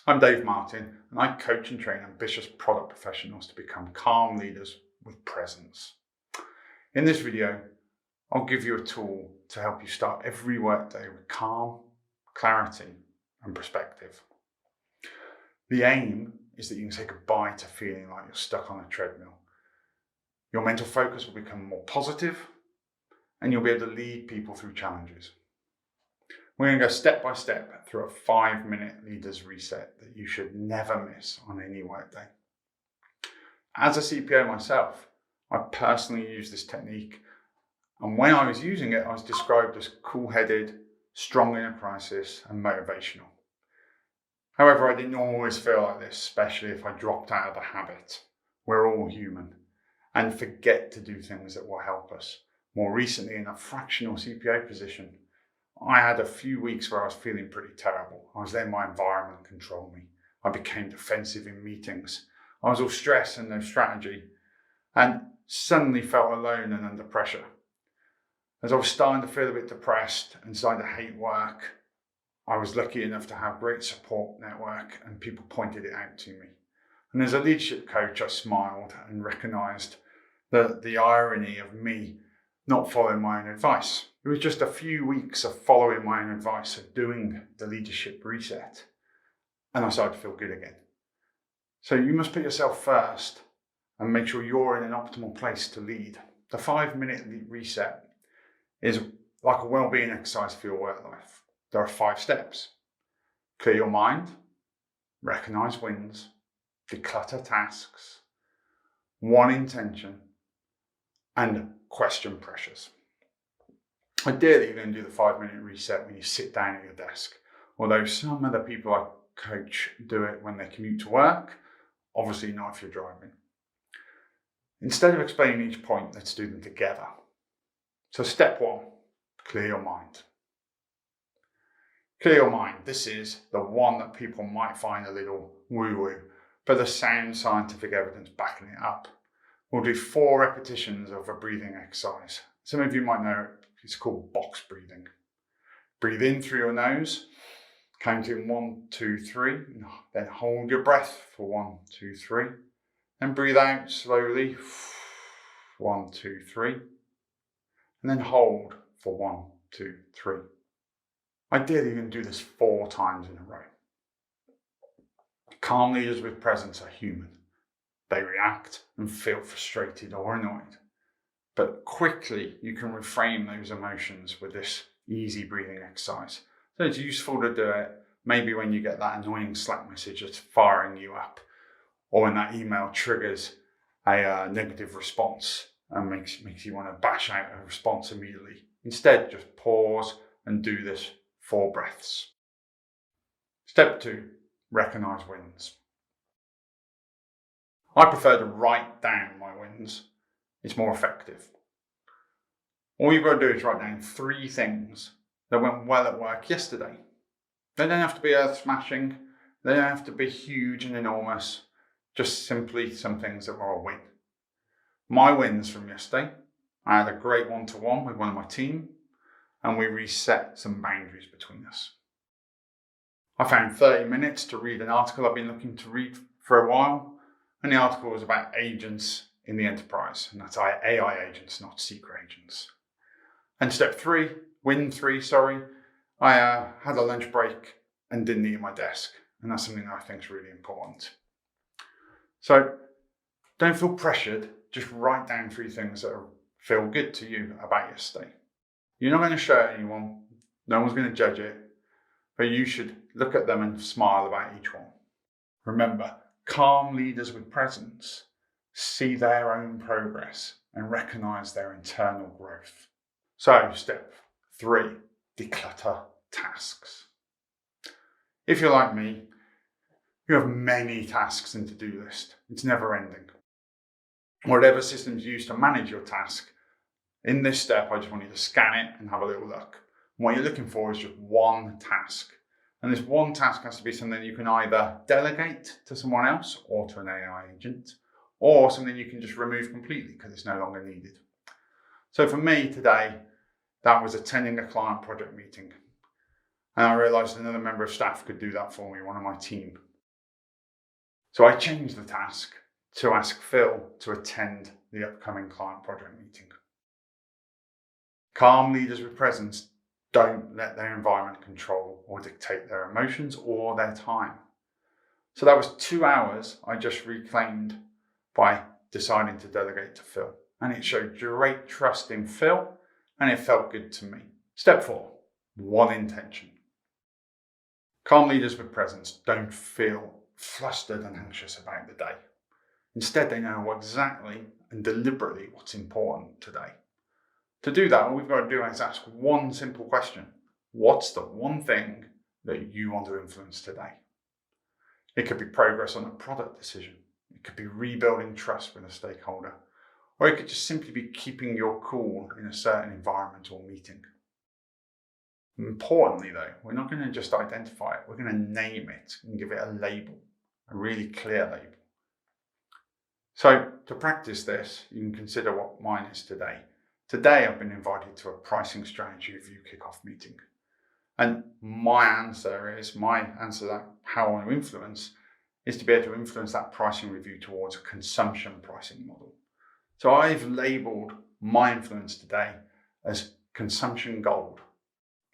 I'm Dave Martin, and I coach and train ambitious product professionals to become calm leaders with presence. In this video, I'll give you a tool to help you start every workday with calm, clarity, and perspective. The aim is that you can say goodbye to feeling like you're stuck on a treadmill. Your mental focus will become more positive, and you'll be able to lead people through challenges. We're going to go step by step through a 5-minute leaders reset that you should never miss on any workday. As a CPO myself, I personally use this technique, and when I was using it, I was described as cool-headed, strong in a crisis, and motivational. However, I didn't always feel like this, especially if I dropped out of the habit. We're all human and forget to do things that will help us. More recently, in a fractional CPO position, I had a few weeks where I was feeling pretty terrible. I was letting my environment control me. I became defensive in meetings. I was all stress and no strategy, and suddenly felt alone and under pressure. As I was starting to feel a bit depressed and starting to hate work, I was lucky enough to have a great support network, and people pointed it out to me. And as a leadership coach, I smiled and recognised the irony of me not following my own advice. It was just a few weeks of following my own advice, of doing the leadership reset, and I started to feel good again. So you must put yourself first and make sure you're in an optimal place to lead. The 5-minute reset is like a well-being exercise for your work life. There are 5 steps. Clear your mind, recognise wins, declutter tasks, 1 intention, and question pressures. Ideally, you're going to do the 5-minute reset when you sit down at your desk. Although some of the people I coach do it when they commute to work, obviously not if you're driving. Instead of explaining each point, let's do them together. So step 1, clear your mind. Clear your mind. This is the one that people might find a little woo-woo, but there's sound scientific evidence backing it up. We'll do 4 repetitions of a breathing exercise. Some of you might know it's called box breathing. Breathe in through your nose, counting 1, 2, 3. Then hold your breath for 1, 2, 3. Then breathe out slowly, 1, 2, 3. And then hold for 1, 2, 3. Ideally, you can do this 4 times in a row. Calm leaders with presence are human. They react and feel frustrated or annoyed. But quickly, you can reframe those emotions with this easy breathing exercise. So it's useful to do it maybe when you get that annoying Slack message that's firing you up, or when that email triggers a negative response and makes you want to bash out a response immediately. Instead, just pause and do this 4 breaths. Step 2, recognise wins. I prefer to write down my wins. It's more effective. All you've got to do is write down 3 things that went well at work yesterday. They don't have to be earth smashing. They don't have to be huge and enormous. Just simply some things that were a win. My wins from yesterday: I had a great one-to-one with one of my team, and we reset some boundaries between us. I found 30 minutes to read an article I've been looking to read for a while, and the article was about agents in the enterprise, and that's AI agents, not secret agents. And step 3, win 3, I had a lunch break and didn't eat at my desk, and that's something that I think is really important. So don't feel pressured, just write down 3 things that feel good to you about yesterday. You're not going to show anyone, no one's going to judge it, but you should look at them and smile about each one. Remember, calm leaders with presence see their own progress and recognise their internal growth. So step 3, declutter tasks. If you're like me, you have many tasks in to-do list. It's never ending. Whatever systems you use to manage your task, in this step, I just want you to scan it and have a little look. And what you're looking for is just 1 task. And this 1 task has to be something you can either delegate to someone else or to an AI agent, or something you can just remove completely because it's no longer needed. So for me today, that was attending a client project meeting. And I realised another member of staff could do that for me, one of my team. So I changed the task to ask Phil to attend the upcoming client project meeting. Calm leaders with presence don't let their environment control or dictate their emotions or their time. So that was 2 hours I just reclaimed by deciding to delegate to Phil. And it showed great trust in Phil, and it felt good to me. Step 4, one intention. Calm leaders with presence don't feel flustered and anxious about the day. Instead, they know exactly and deliberately what's important today. To do that, all we've got to do is ask one simple question. What's the one thing that you want to influence today? It could be progress on a product decision. It could be rebuilding trust with a stakeholder. Or it could just simply be keeping your cool in a certain environment or meeting. Importantly though, we're not going to just identify it, we're going to name it and give it a label, a really clear label. So to practice this, you can consider what mine is today. Today I've been invited to a pricing strategy review kickoff meeting. And my answer that how I want to influence is to be able to influence that pricing review towards a consumption pricing model. So I've labeled my influence today as consumption gold.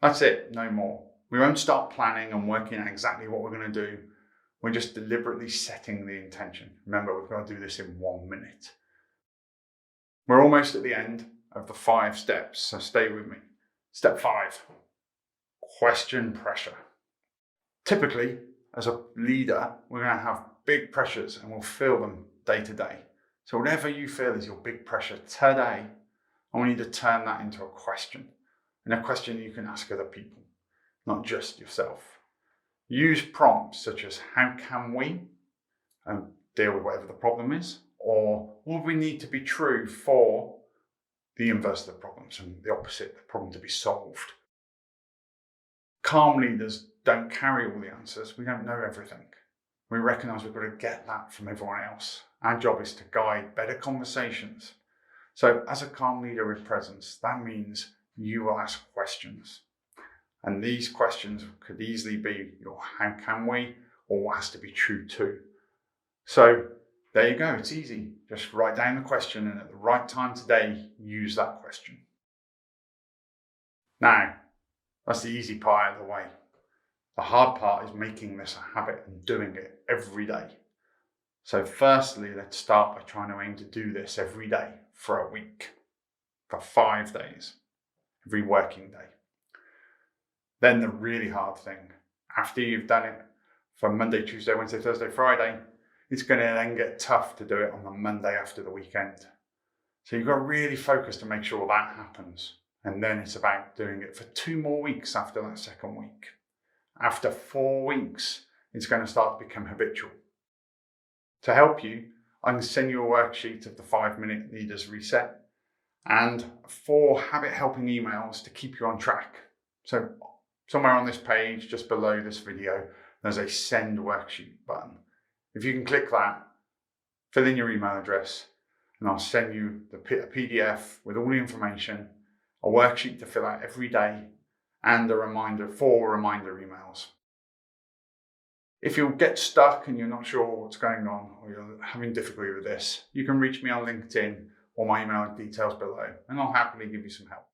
That's it, no more. We won't start planning and working out exactly what we're going to do. We're just deliberately setting the intention. Remember, we've got to do this in 1 minute. We're almost at the end of the 5 steps, so stay with me. Step 5, question pressure. Typically, as a leader, we're going to have big pressures and we'll feel them day to day. So whatever you feel is your big pressure today, I want you to turn that into a question. And a question you can ask other people, not just yourself. Use prompts such as how can we deal with whatever the problem is, or what we need to be true for the inverse of the problems and the opposite, the problem to be solved. Calm leaders don't carry all the answers. We don't know everything. We recognize we've got to get that from everyone else. Our job is to guide better conversations. So as a calm leader with presence, that means you will ask questions. And these questions could easily be your how can we, or what has to be true too. So there you go, it's easy. Just write down the question and at the right time today, use that question. Now, that's the easy part out of the way. The hard part is making this a habit and doing it every day. So firstly, let's start by trying to aim to do this every day for a week, for 5 days, every working day. Then the really hard thing, after you've done it for Monday, Tuesday, Wednesday, Thursday, Friday, it's going to then get tough to do it on the Monday after the weekend. So you've got to really focus to make sure that happens. And then it's about doing it for 2 more weeks after that second week. After 4 weeks, it's going to start to become habitual. To help you, I can send you a worksheet of the 5-minute leaders reset and 4 habit helping emails to keep you on track. So somewhere on this page, just below this video, there's a send worksheet button. If you can click that, fill in your email address, and I'll send you a PDF with all the information, a worksheet to fill out every day, and a reminder, 4 reminder emails. If you get stuck and you're not sure what's going on, or you're having difficulty with this, you can reach me on LinkedIn or my email details below, and I'll happily give you some help.